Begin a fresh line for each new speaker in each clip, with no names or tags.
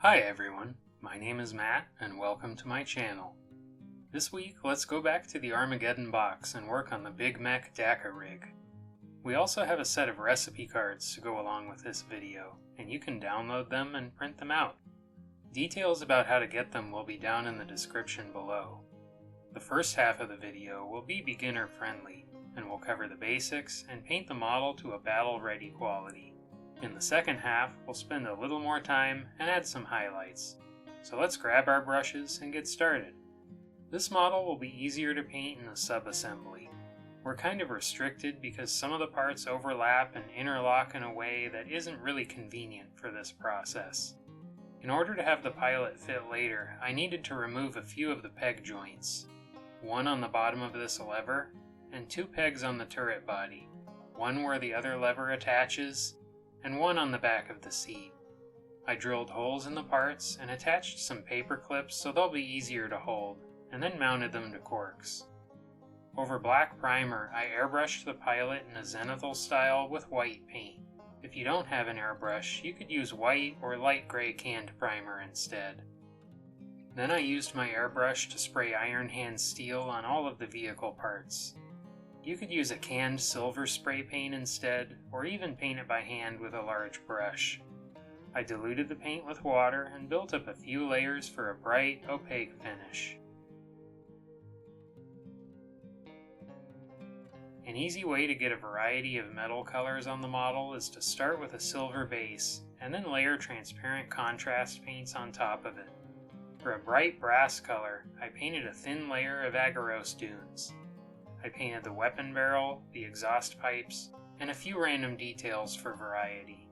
Hi everyone, my name is Matt and welcome to my channel. This week let's go back to the Armageddon box and work on the Big Mek Dakkarig. We also have a set of recipe cards to go along with this video, and you can download them and print them out. Details about how to get them will be down in the description below. The first half of the video will be beginner friendly, and we'll cover the basics and paint the model to a battle ready quality. In the second half, we'll spend a little more time and add some highlights. So let's grab our brushes and get started. This model will be easier to paint in the sub-assembly. We're kind of restricted because some of the parts overlap and interlock in a way that isn't really convenient for this process. In order to have the pilot fit later, I needed to remove a few of the peg joints. One on the bottom of this lever, and two pegs on the turret body. One where the other lever attaches, and one on the back of the seat. I drilled holes in the parts and attached some paper clips so they'll be easier to hold, and then mounted them to corks. Over black primer, I airbrushed the pilot in a zenithal style with white paint. If you don't have an airbrush, you could use white or light gray canned primer instead. Then I used my airbrush to spray iron hand steel on all of the vehicle parts. You could use a canned silver spray paint instead, or even paint it by hand with a large brush. I diluted the paint with water and built up a few layers for a bright, opaque finish. An easy way to get a variety of metal colors on the model is to start with a silver base, and then layer transparent contrast paints on top of it. For a bright brass color, I painted a thin layer of Aggaros dunes. I painted the weapon barrel, the exhaust pipes, and a few random details for variety.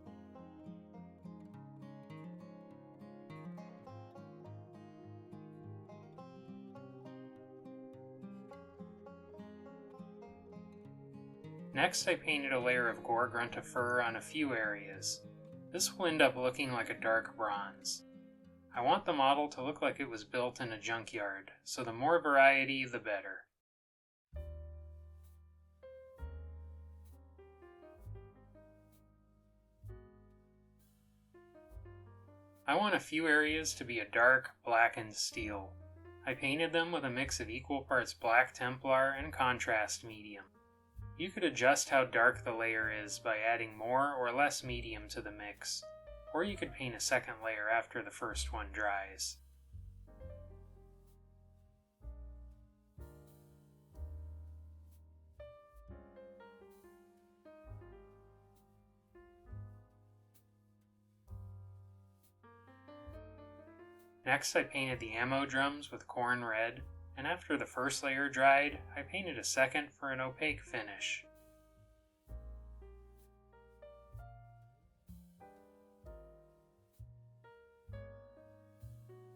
Next, I painted a layer of Gore-Grunta fur on a few areas. This will end up looking like a dark bronze. I want the model to look like it was built in a junkyard, so the more variety, the better. I want a few areas to be a dark, blackened steel. I painted them with a mix of equal parts black Templar and contrast medium. You could adjust how dark the layer is by adding more or less medium to the mix, or you could paint a second layer after the first one dries. Next, I painted the ammo drums with corn red, and after the first layer dried, I painted a second for an opaque finish.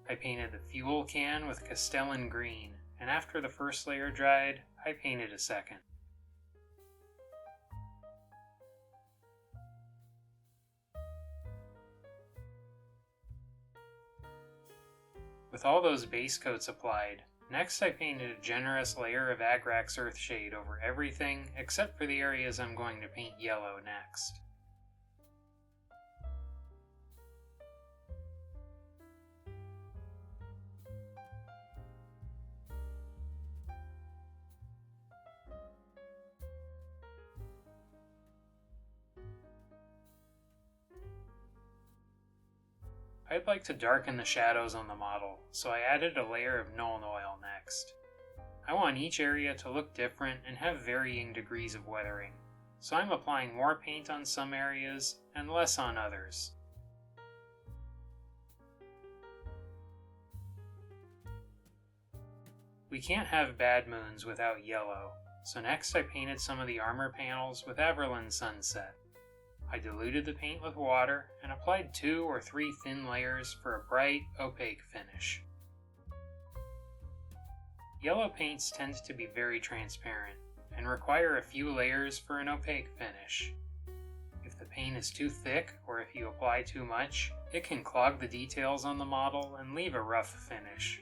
I painted the fuel can with Castellan green, and after the first layer dried, I painted a second. With all those base coats applied, next I painted a generous layer of Aggaros Earthshade over everything except for the areas I'm going to paint yellow next. I'd like to darken the shadows on the model, so I added a layer of Nuln Oil next. I want each area to look different and have varying degrees of weathering, so I'm applying more paint on some areas and less on others. We can't have bad moons without yellow, so next I painted some of the armor panels with Averland Sunset. I diluted the paint with water and applied 2 or 3 thin layers for a bright, opaque finish. Yellow paints tend to be very transparent and require a few layers for an opaque finish. If the paint is too thick or if you apply too much, it can clog the details on the model and leave a rough finish.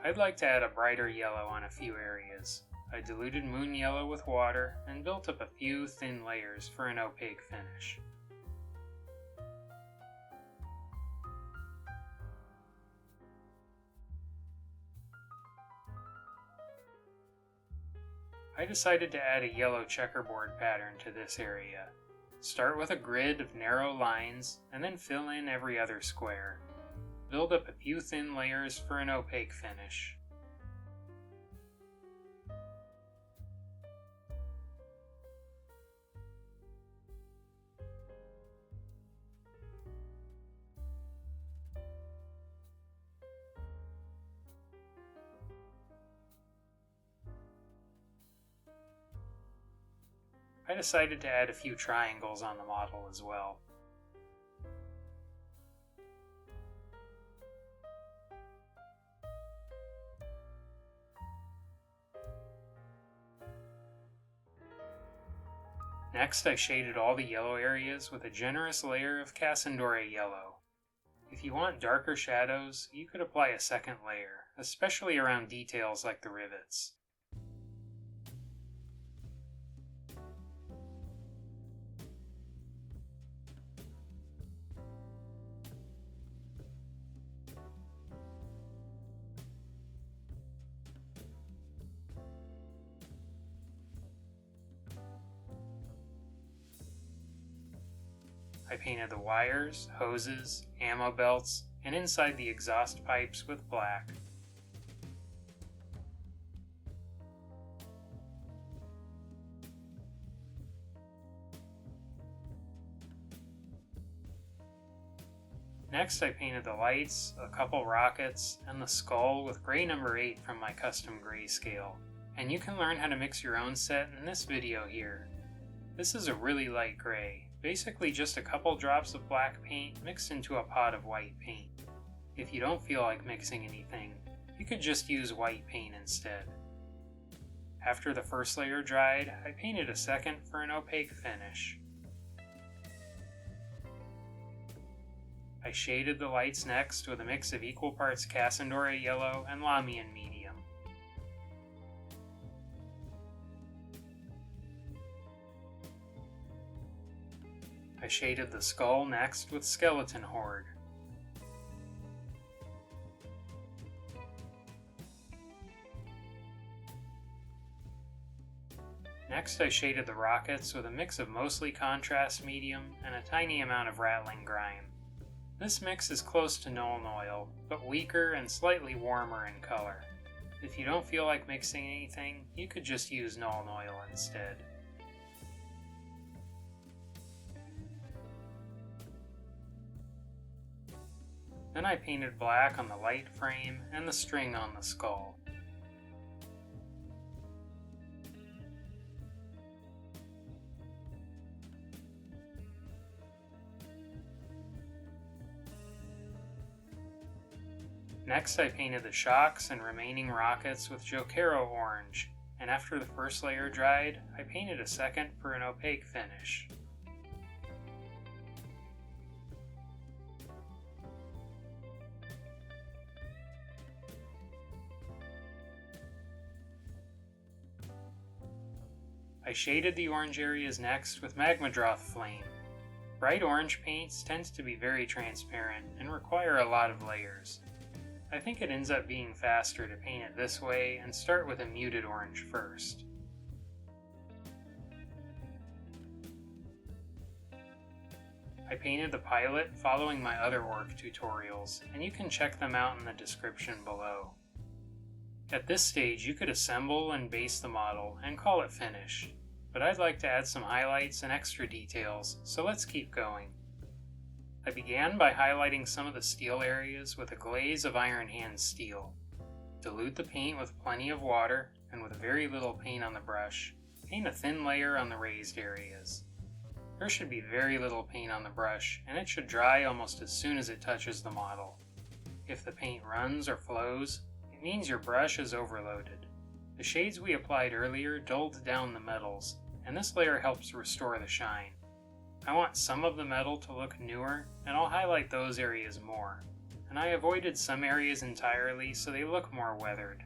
I'd like to add a brighter yellow on a few areas. I diluted moon yellow with water and built up a few thin layers for an opaque finish. I decided to add a yellow checkerboard pattern to this area. Start with a grid of narrow lines and then fill in every other square. Build up a few thin layers for an opaque finish. I decided to add a few triangles on the model as well. Next, I shaded all the yellow areas with a generous layer of Casandora yellow. If you want darker shadows, you could apply a second layer, especially around details like the rivets. I painted the wires, hoses, ammo belts, and inside the exhaust pipes with black. Next I painted the lights, a couple rockets, and the skull with gray number 8 from my custom grayscale. And you can learn how to mix your own set in this video here. This is a really light gray, basically just a couple drops of black paint mixed into a pot of white paint. If you don't feel like mixing anything, you could just use white paint instead. After the first layer dried, I painted a second for an opaque finish. I shaded the lights next with a mix of equal parts Casandora yellow and Lamian medium. I shaded the skull next with Skeleton Horde. Next I shaded the rockets with a mix of mostly contrast medium and a tiny amount of rattling grime. This mix is close to Nuln Oil, but weaker and slightly warmer in color. If you don't feel like mixing anything, you could just use Nuln Oil instead. Then I painted black on the light frame and the string on the skull. Next I painted the shocks and remaining rockets with Jokero orange, and after the first layer dried, I painted a second for an opaque finish. I shaded the orange areas next with Magmadroth Flame. Bright orange paints tend to be very transparent and require a lot of layers. I think it ends up being faster to paint it this way and start with a muted orange first. I painted the pilot following my other orc tutorials, and you can check them out in the description below. At this stage you could assemble and base the model and call it finished, but I'd like to add some highlights and extra details, so let's keep going. I began by highlighting some of the steel areas with a glaze of Iron Hand steel. Dilute the paint with plenty of water, and with very little paint on the brush, paint a thin layer on the raised areas. There should be very little paint on the brush, and it should dry almost as soon as it touches the model. If the paint runs or flows, it means your brush is overloaded. The shades we applied earlier dulled down the metals, and this layer helps restore the shine. I want some of the metal to look newer, and I'll highlight those areas more. and I avoided some areas entirely so they look more weathered.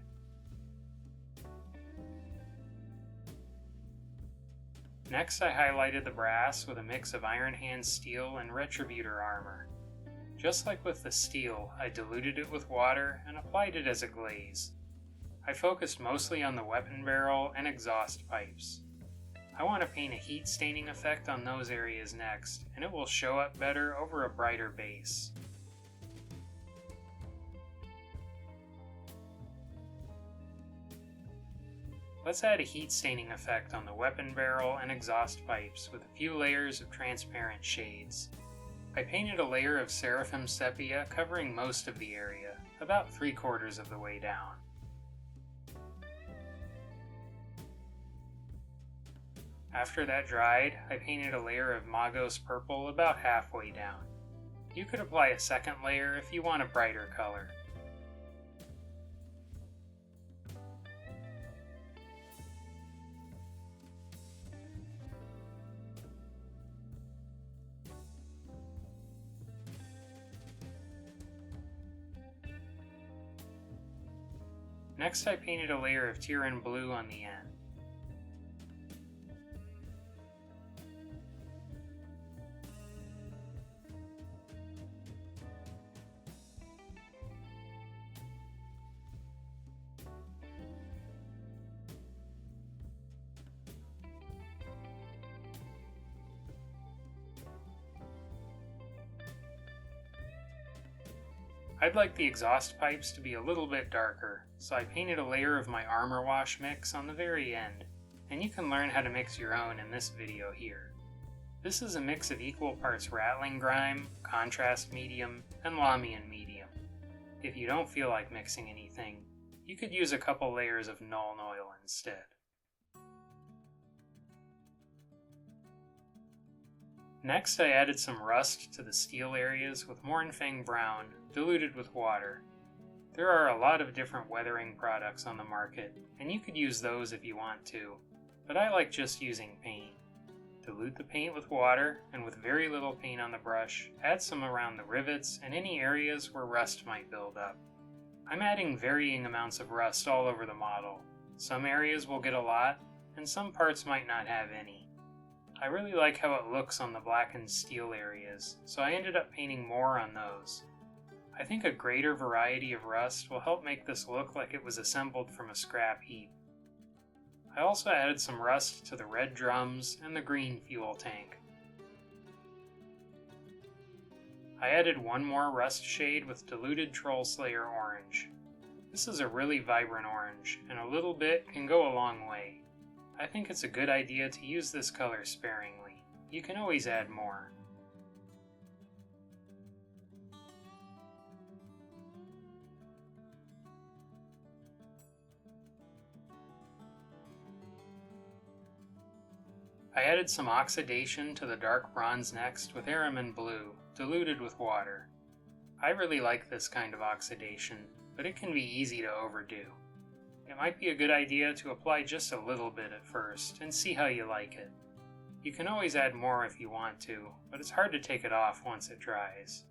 Next, I highlighted the brass with a mix of Iron Hand steel and Retributor armor. Just like with the steel, I diluted it with water and applied it as a glaze. I focused mostly on the weapon barrel and exhaust pipes. I want to paint a heat staining effect on those areas next, and it will show up better over a brighter base. Let's add a heat staining effect on the weapon barrel and exhaust pipes with a few layers of transparent shades. I painted a layer of Seraphim Sepia covering most of the area, about 3/4 of the way down. After that dried, I painted a layer of Magos Purple about halfway down. You could apply a second layer if you want a brighter color. Next, I painted a layer of Tyran Blue on the end. I'd like the exhaust pipes to be a little bit darker, so I painted a layer of my armor wash mix on the very end, and you can learn how to mix your own in this video here. This is a mix of equal parts Rattling Grime, Contrast Medium, and Lamian Medium. If you don't feel like mixing anything, you could use a couple layers of Nuln Oil instead. Next, I added some rust to the steel areas with Mournfang Brown, diluted with water. There are a lot of different weathering products on the market, and you could use those if you want to, but I like just using paint. Dilute the paint with water, and with very little paint on the brush, add some around the rivets and any areas where rust might build up. I'm adding varying amounts of rust all over the model. Some areas will get a lot, and some parts might not have any. I really like how it looks on the blackened steel areas, so I ended up painting more on those. I think a greater variety of rust will help make this look like it was assembled from a scrap heap. I also added some rust to the red drums and the green fuel tank. I added one more rust shade with diluted Troll Slayer orange. This is a really vibrant orange, and a little bit can go a long way. I think it's a good idea to use this color sparingly. You can always add more. I added some oxidation to the dark bronze next with Araman Blue, diluted with water. I really like this kind of oxidation, but it can be easy to overdo. It might be a good idea to apply just a little bit at first and see how you like it. You can always add more if you want to, but it's hard to take it off once it dries.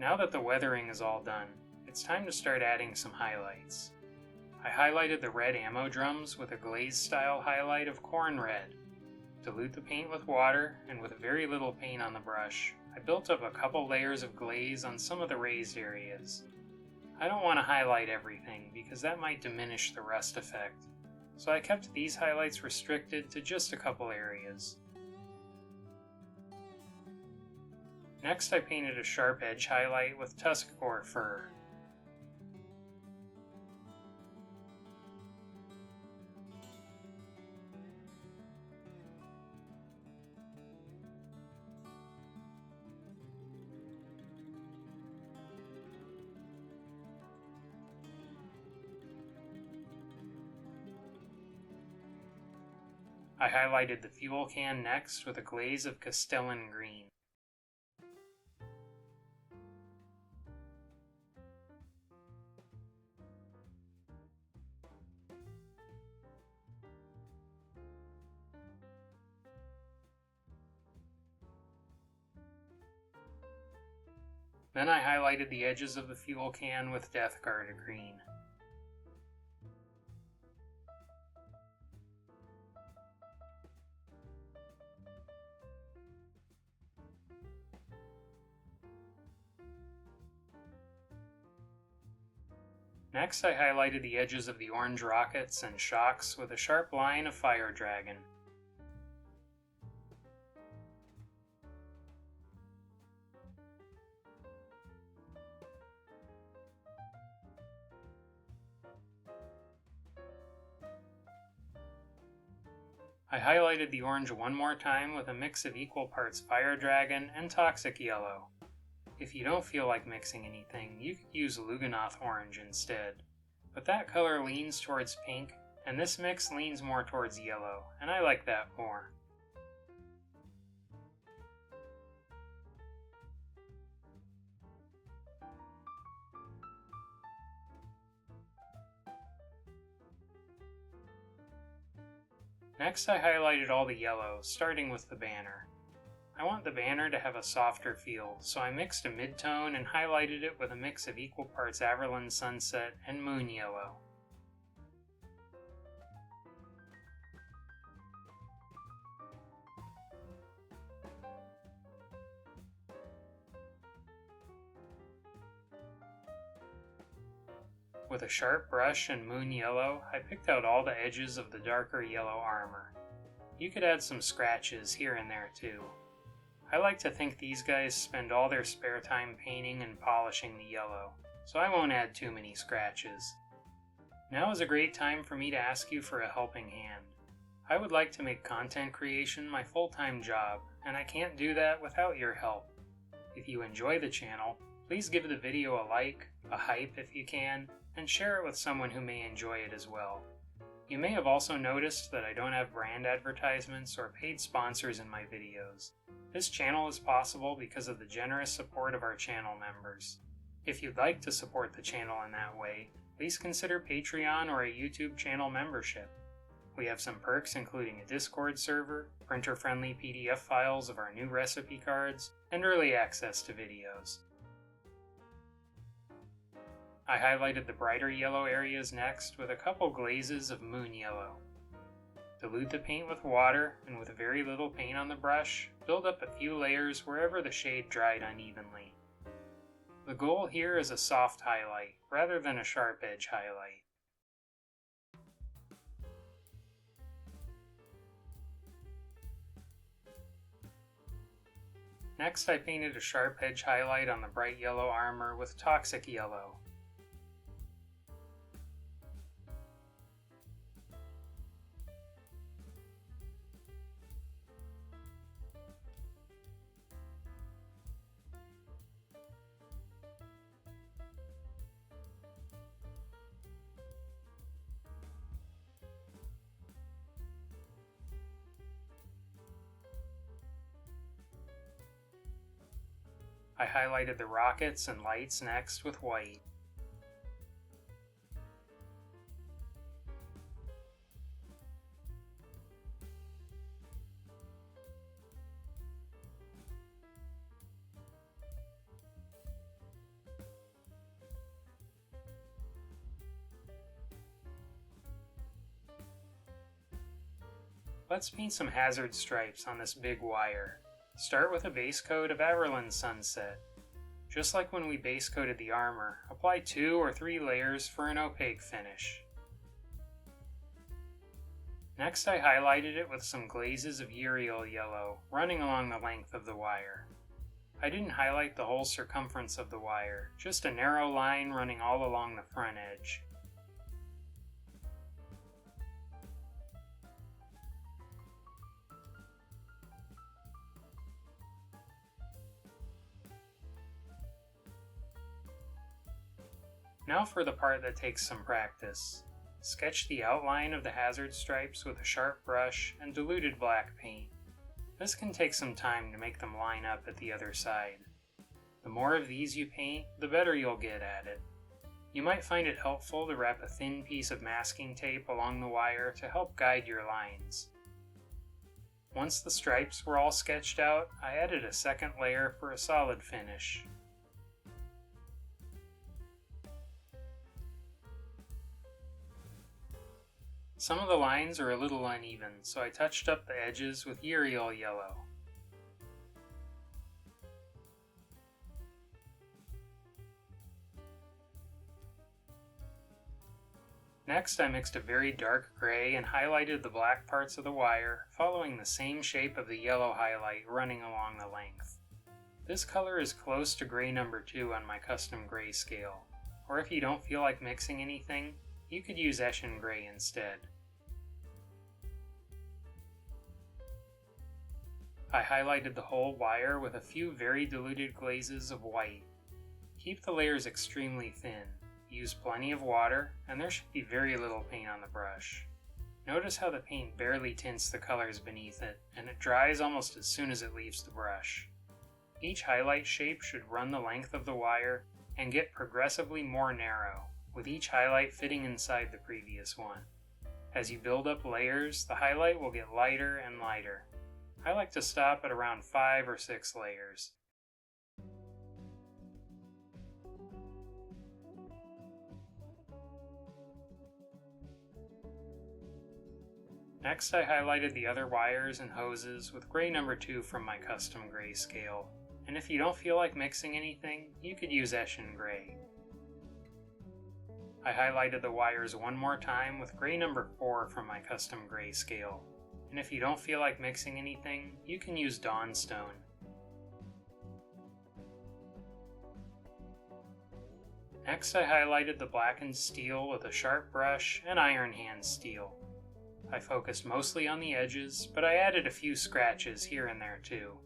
Now that the weathering is all done, it's time to start adding some highlights. I highlighted the red ammo drums with a glaze style highlight of Corn Red. Dilute the paint with water, and with very little paint on the brush, I built up a couple layers of glaze on some of the raised areas. I don't want to highlight everything because that might diminish the rust effect, so I kept these highlights restricted to just a couple areas. Next, I painted a sharp edge highlight with Tuskgore fur. I highlighted the fuel can next with a glaze of Castellan green. Then I highlighted the edges of the fuel can with Death Guard green. Next, I highlighted the edges of the orange rockets and shocks with a sharp line of Fire Dragon. I highlighted the orange one more time with a mix of equal parts Fire Dragon and Toxic Yellow. If you don't feel like mixing anything, you could use Lugganath Orange instead. But that color leans towards pink, and this mix leans more towards yellow, and I like that more. Next, I highlighted all the yellow, starting with the banner. I want the banner to have a softer feel, so I mixed a mid-tone and highlighted it with a mix of equal parts Averland Sunset and Moon Yellow. With a sharp brush and Moon Yellow, I picked out all the edges of the darker yellow armor. You could add some scratches here and there too. I like to think these guys spend all their spare time painting and polishing the yellow, so I won't add too many scratches. Now is a great time for me to ask you for a helping hand. I would like to make content creation my full-time job, and I can't do that without your help. If you enjoy the channel, please give the video a like, a hype if you can, and share it with someone who may enjoy it as well. You may have also noticed that I don't have brand advertisements or paid sponsors in my videos. This channel is possible because of the generous support of our channel members. If you'd like to support the channel in that way, please consider Patreon or a YouTube channel membership. We have some perks including a Discord server, printer-friendly PDF files of our new recipe cards, and early access to videos. I highlighted the brighter yellow areas next with a couple glazes of Moon Yellow. Dilute the paint with water, and with very little paint on the brush, build up a few layers wherever the shade dried unevenly. The goal here is a soft highlight, rather than a sharp edge highlight. Next, I painted a sharp edge highlight on the bright yellow armor with Toxic Yellow. I highlighted the rockets and lights next with white. Let's paint some hazard stripes on this big wire. Start with a base coat of Averland Sunset. Just like when we base coated the armor, apply 2 or 3 layers for an opaque finish. Next, I highlighted it with some glazes of Uriel Yellow running along the length of the wire. I didn't highlight the whole circumference of the wire, just a narrow line running all along the front edge. Now for the part that takes some practice. Sketch the outline of the hazard stripes with a sharp brush and diluted black paint. This can take some time to make them line up at the other side. The more of these you paint, the better you'll get at it. You might find it helpful to wrap a thin piece of masking tape along the wire to help guide your lines. Once the stripes were all sketched out, I added a second layer for a solid finish. Some of the lines are a little uneven, so I touched up the edges with Uriel yellow. Next, I mixed a very dark gray and highlighted the black parts of the wire, following the same shape of the yellow highlight running along the length. This color is close to gray number 2 on my custom gray scale, or if you don't feel like mixing anything, you could use Eshin gray instead. I highlighted the whole wire with a few very diluted glazes of white. Keep the layers extremely thin. Use plenty of water, and there should be very little paint on the brush. Notice how the paint barely tints the colors beneath it, and it dries almost as soon as it leaves the brush. Each highlight shape should run the length of the wire and get progressively more narrow, with each highlight fitting inside the previous one. As you build up layers, the highlight will get lighter and lighter. I like to stop at around 5 or 6 layers. Next, I highlighted the other wires and hoses with gray number 2 from my custom gray scale, and if you don't feel like mixing anything, you could use Eshin gray. I highlighted the wires one more time with gray number 4 from my custom gray scale, and if you don't feel like mixing anything, you can use Dawnstone. Next, I highlighted the blackened steel with a sharp brush and iron hand steel. I focused mostly on the edges, but I added a few scratches here and there too.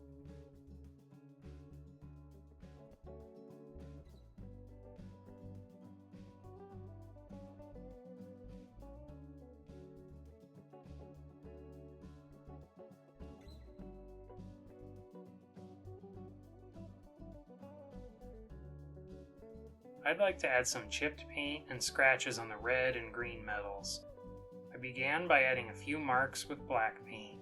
I'd like to add some chipped paint and scratches on the red and green metals. I began by adding a few marks with black paint.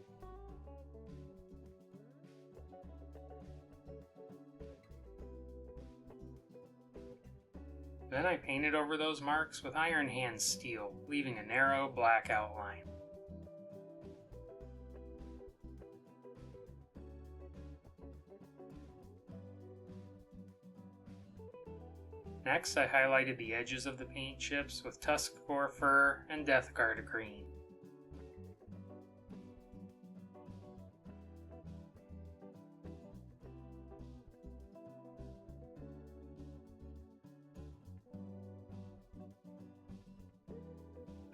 Then I painted over those marks with iron hand steel, leaving a narrow black outline. Next, I highlighted the edges of the paint chips with Tuskgore Fur and Deathguard Green.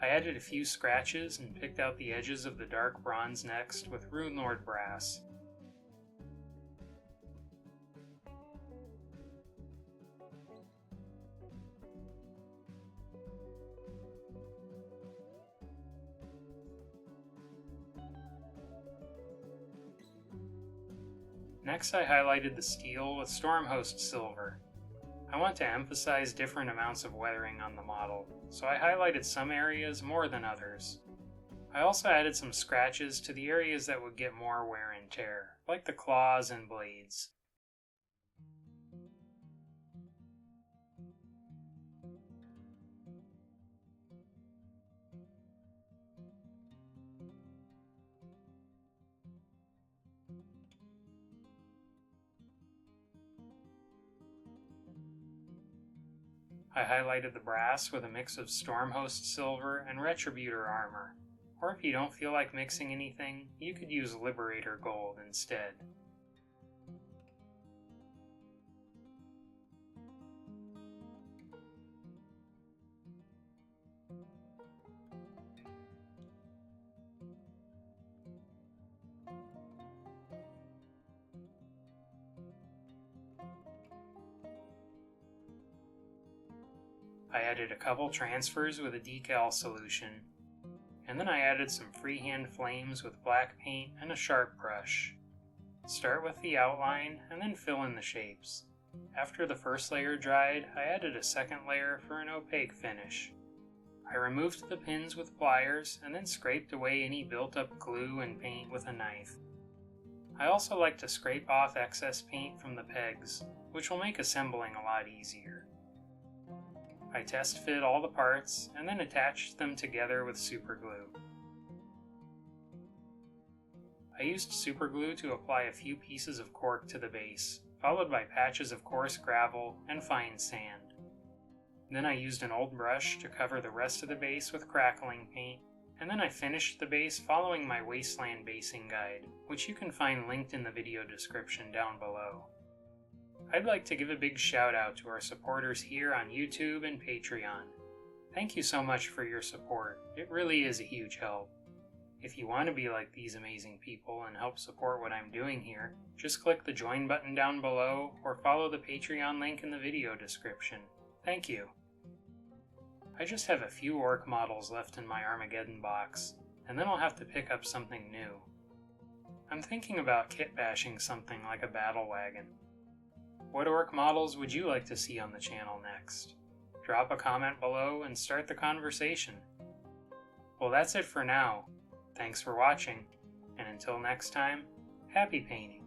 I added a few scratches and picked out the edges of the dark bronze next with Runelord Brass. Next, I highlighted the steel with Stormhost Silver. I want to emphasize different amounts of weathering on the model, so I highlighted some areas more than others. I also added some scratches to the areas that would get more wear and tear, like the claws and blades. I highlighted the brass with a mix of Stormhost Silver and Retributor Armor, or if you don't feel like mixing anything, you could use Liberator Gold instead. I added a couple transfers with a decal solution, and then I added some freehand flames with black paint and a sharp brush. Start with the outline and then fill in the shapes. After the first layer dried, I added a second layer for an opaque finish. I removed the pins with pliers and then scraped away any built-up glue and paint with a knife. I also like to scrape off excess paint from the pegs, which will make assembling a lot easier. I test fit all the parts and then attached them together with super glue. I used super glue to apply a few pieces of cork to the base, followed by patches of coarse gravel and fine sand. Then I used an old brush to cover the rest of the base with crackling paint, and then I finished the base following my Wasteland basing guide, which you can find linked in the video description down below. I'd like to give a big shout out to our supporters here on YouTube and Patreon. Thank you so much for your support, it really is a huge help. If you want to be like these amazing people and help support what I'm doing here, just click the join button down below or follow the Patreon link in the video description. Thank you. I just have a few orc models left in my Armageddon box, and then I'll have to pick up something new. I'm thinking about kit bashing something like a battle wagon. What orc models would you like to see on the channel next? Drop a comment below and start the conversation. Well, that's it for now. Thanks for watching, and until next time, happy painting!